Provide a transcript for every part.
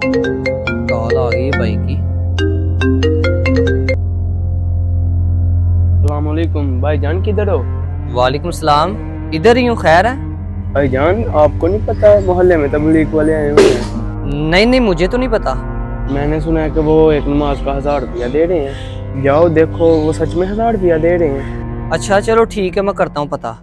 Call आ गई है भाई की। अस्सलामुअलैकुम भाईजान, किधर हो? वालेकुम सलाम। इधर ही हूँ, खैर है? भाईजान आपको नहीं पता मोहल्ले में तबलीग वाले आए हुए हैं? नहीं नहीं, मुझे तो नहीं पता। मैंने सुना है कि वो एक नमाज का 1000 रुपया दे रहे हैं। जाओ देखो, वो सच में 1000 रुपया दे रहे हैं। अच्छा चलो ठीक है, मैं करता हूँ पता।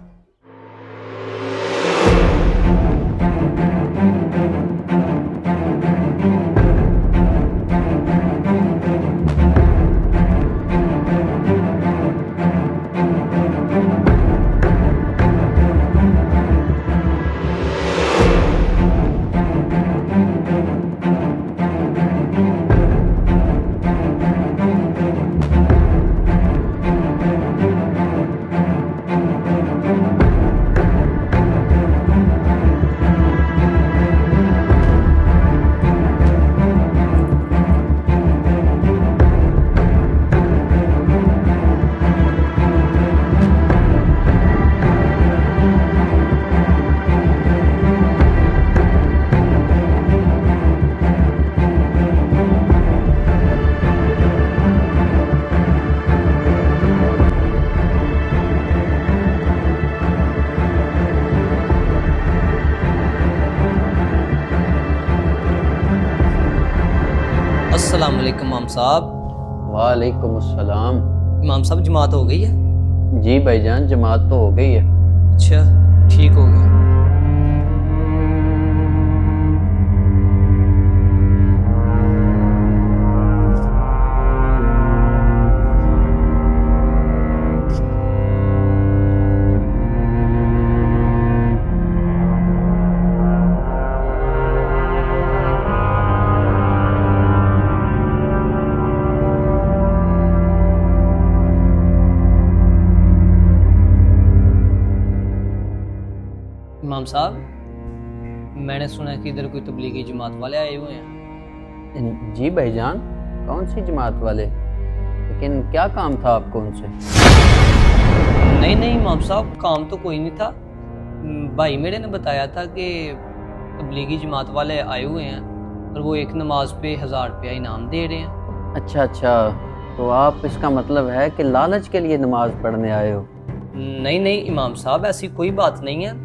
अस्सलाम वालेकुम इमाम साहब। वालेकुम अस्सलाम। इमाम साहब जमात हो गई है? जी भाईजान, जमात तो हो गई है। अच्छा ठीक हो गया। इमाम साहब, मैंने सुना है कि इधर कोई तबलीगी जमात वाले आए हुए हैं। जी भाईजान, कौन सी जमात वाले? लेकिन क्या काम था आपको उनसे? नहीं नहीं इमाम साहब, काम तो कोई नहीं था। भाई मेरे ने बताया था कि तबलीगी जमात वाले आए हुए हैं और वो एक नमाज पे 1000 रुपया इनाम दे रहे हैं। अच्छा अच्छा, तो आप इसका मतलब है कि लालच के लिए नमाज पढ़ने आए हो? नहीं नहीं इमाम साहब, ऐसी कोई बात नहीं है।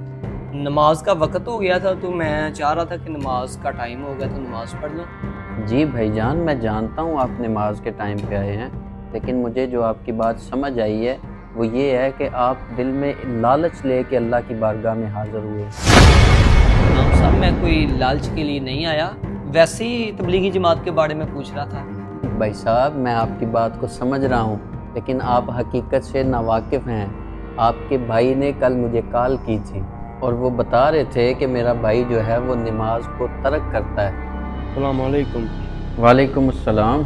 नमाज का वक्त हो गया था तो मैं चाह रहा था कि नमाज का टाइम हो गया तो नमाज पढ़ लूँ। जी भाईजान, मैं जानता हूँ आप नमाज के टाइम पे आए हैं, लेकिन मुझे जो आपकी बात समझ आई है वो ये है कि आप दिल में लालच ले के अल्लाह की बारगाह में हाज़िर हुए। इमाम साहब, मैं कोई लालच के लिए नहीं आया, वैसे ही तबलीगी जमात के बारे में पूछ रहा था। भाई साहब, मैं आपकी बात को समझ रहा हूँ, लेकिन आप हकीकत से नावाकिफ़ हैं। आपके भाई ने कल मुझे कॉल की थी और वो बता रहे थे कि मेरा भाई जो है वो नमाज को तर्क करता है। अस्सलामुअलैकुम। वालेकुम अस्सलाम।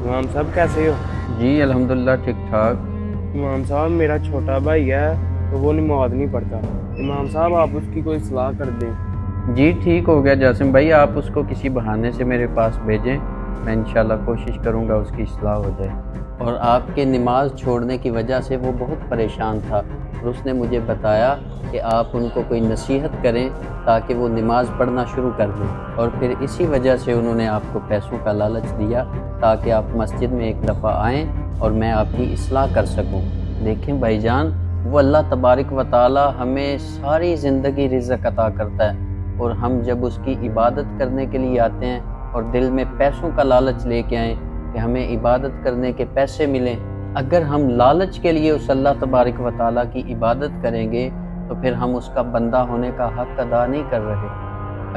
इमाम साहब कैसे हो? जी अल्हम्दुलिल्लाह ठीक ठाक। इमाम साहब मेरा छोटा भाई है तो वो नमाज नहीं पढ़ता। इमाम साहब आप उसकी कोई सलाह कर दें। जी ठीक हो गया जासिम भाई, आप उसको किसी बहाने से मेरे पास भेजें, मैं इंशाल्लाह कोशिश करूँगा उसकी इस्लाह हो जाए। और आपके नमाज छोड़ने की वजह से वो बहुत परेशान था और उसने मुझे बताया कि आप उनको कोई नसीहत करें ताकि वो नमाज पढ़ना शुरू कर दें, और फिर इसी वजह से उन्होंने आपको पैसों का लालच दिया ताकि आप मस्जिद में एक दफ़ा आएँ और मैं आपकी इस्लाह कर सकूं। देखें भाईजान, वो अल्लाह तबारक व तआला हमें सारी ज़िंदगी रिज़्क़ अता करता है, और हम जब उसकी इबादत करने के लिए आते हैं और दिल में पैसों का लालच लेके आएँ कि हमें इबादत करने के पैसे मिलें, अगर हम लालच के लिए उस अल्लाह तबारक व तआला की इबादत करेंगे तो फिर हम उसका बंदा होने का हक़ अदा नहीं कर रहे।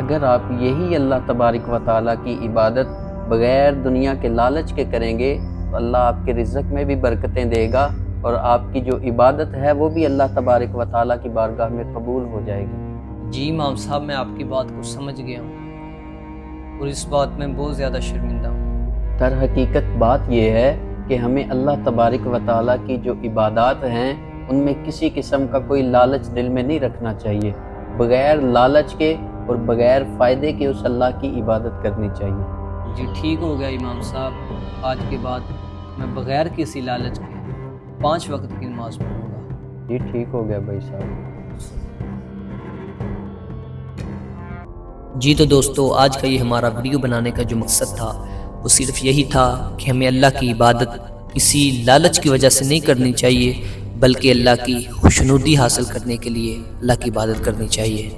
अगर आप यही अल्लाह तबारक व तआला की इबादत बग़ैर दुनिया के लालच के करेंगे तो अल्लाह आपके रिज़्क़ में भी बरकतें देगा और आपकी जो इबादत है वो भी अल्लाह तबारक व तआला की बारगाह में कबूल हो जाएगी। जी इमाम साहब, मैं आपकी बात को समझ गया हूँ और इस बात में बहुत ज़्यादा शर्मिंदा हूँ। दर हकीकत बात यह है कि हमें अल्लाह तबारक व तआला की जो इबादत हैं उनमें किसी किस्म का कोई लालच दिल में नहीं रखना चाहिए। बग़ैर लालच के और बग़ैर फ़ायदे के उस अल्लाह की इबादत करनी चाहिए। जी ठीक हो गया इमाम साहब, आज के बाद मैं बग़ैर किसी लालच के 5 वक्त की नमाज़ पढ़ूँगा। जी ठीक हो गया भाई साहब। جی تو دوستو، آج کا یہ ہمارا ویڈیو بنانے کا جو مقصد تھا وہ صرف یہی تھا کہ ہمیں اللہ کی عبادت کسی لالچ کی وجہ سے نہیں کرنی چاہیے، بلکہ اللہ کی خوشنودی حاصل کرنے کے لیے اللہ کی عبادت کرنی چاہیے۔